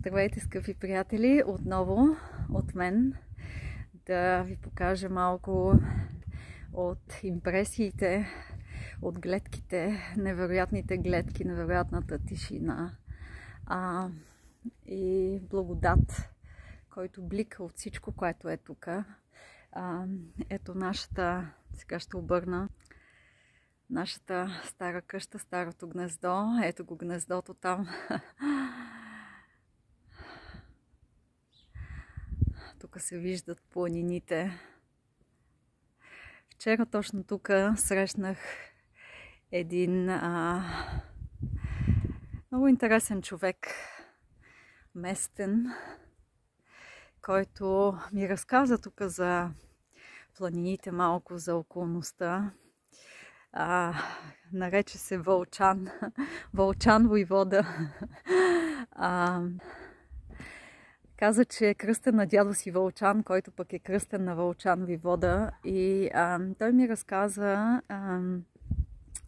Здравейте, скъпи приятели! Отново от мен да ви покажа малко от импресиите, от гледките, невероятните гледки, невероятната тишина и благодат, който блика от всичко, което е тук. Ето нашата, сега ще обърна, нашата стара къща, старото гнездо. Ето го гнездото там. Тук се виждат планините. Вчера точно тук срещнах един много интересен човек, местен, който ми разказа тук за планините, малко за околността. Нарече се Вълчан. Вълчан войвода. Каза, че е кръстен на дядо си Вълчан, който пък е кръстен на Вълчан войвода. И той ми разказа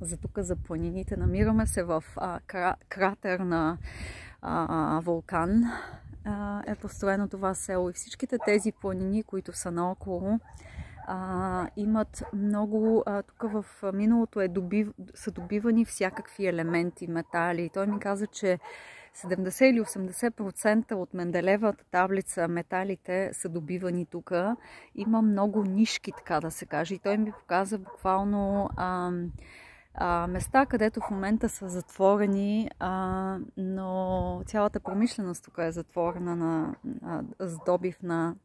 за тук, за планините. Намираме се в кратер на вулкан. Е построено това село. И всичките тези планини, които са наоколо, имат много... тук в миналото са добивани всякакви елементи, метали. Той ми каза, че 70 или 80% от Менделевата таблица металите са добивани тук. Има много нишки, така да се каже. И той ми показа буквално места, където в момента са затворени, но цялата промишленост тук е затворена на добив на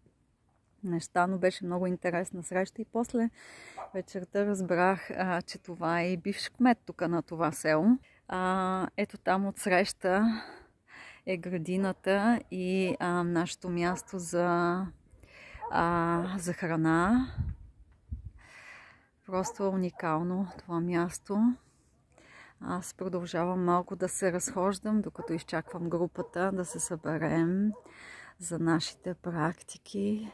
неща, но беше много интересна среща. И после вечерта разбрах, че това е и бивш кмет тук на това село. Ето там отсреща е градината и нашето място за храна. Просто е уникално това място. Аз продължавам малко да се разхождам, докато изчаквам групата да се съберем за нашите практики.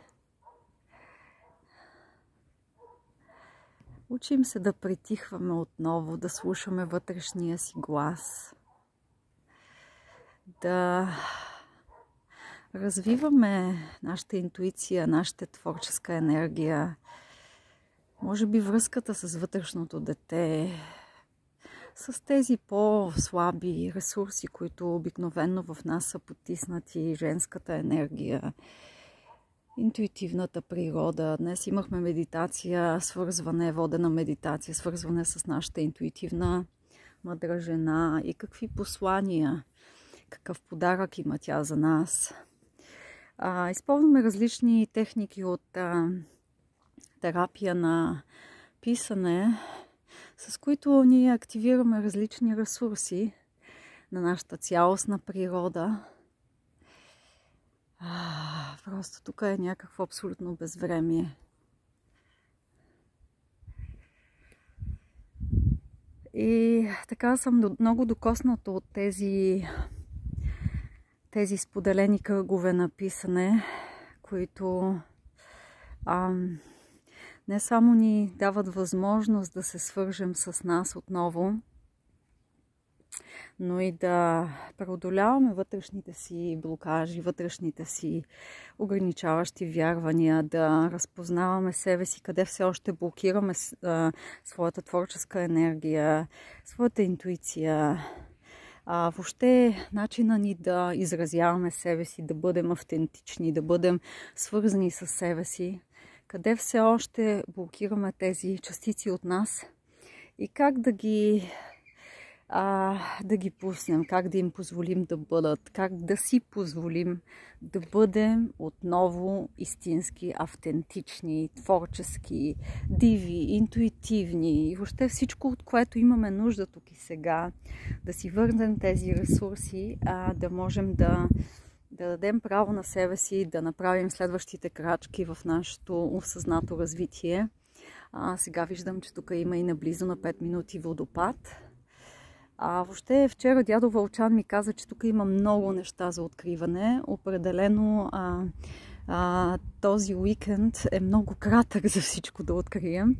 Учим се да притихваме отново, да слушаме вътрешния си глас, да развиваме нашата интуиция, нашата творческа енергия, може би връзката с вътрешното дете, с тези по-слаби ресурси, които обикновено в нас са потиснати, женската енергия, интуитивната природа. Dнес имахме медитация, водена медитация, свързване с нашата интуитивна мъдра жена и какви послания, какъв подарък има тя за нас. Използваме различни техники от терапия на писане, с които ние активираме различни ресурси на нашата цялостна природа. Просто тук е някакво абсолютно безвремие. И така съм много докосната от тези споделени кръгове на писане, които не само ни дават възможност да се свържем с нас отново, но и да преодоляваме вътрешните си блокажи, вътрешните си ограничаващи вярвания, да разпознаваме себе си, къде все още блокираме своята творческа енергия, своята интуиция. Въобще начина ни да изразяваме себе си, да бъдем автентични, да бъдем свързани с себе си, къде все още блокираме тези частици от нас и как да ги пуснем, как да им позволим да бъдат, как да си позволим да бъдем отново истински, автентични, творчески, диви, интуитивни и въобще всичко, от което имаме нужда тук и сега, да си върнем тези ресурси, да можем да дадем право на себе си, да направим следващите крачки в нашето осъзнато развитие. Сега виждам, че тук има и наблизо на 5 минути водопад. Въобще вчера дядо Вълчан ми каза, че тук има много неща за откриване. Определено този уикенд е много кратък за всичко да открием.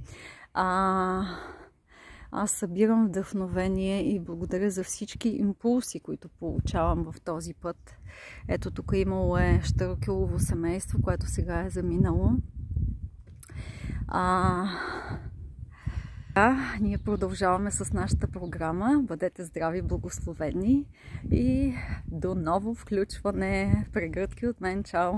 аз събирам вдъхновение и благодаря за всички импулси, които получавам в този път. Ето тук имало щъркелово семейство, което сега е заминало. Ние продължаваме с нашата програма. Бъдете здрави, благословени и до ново включване. Прегръдки от мен. Чао!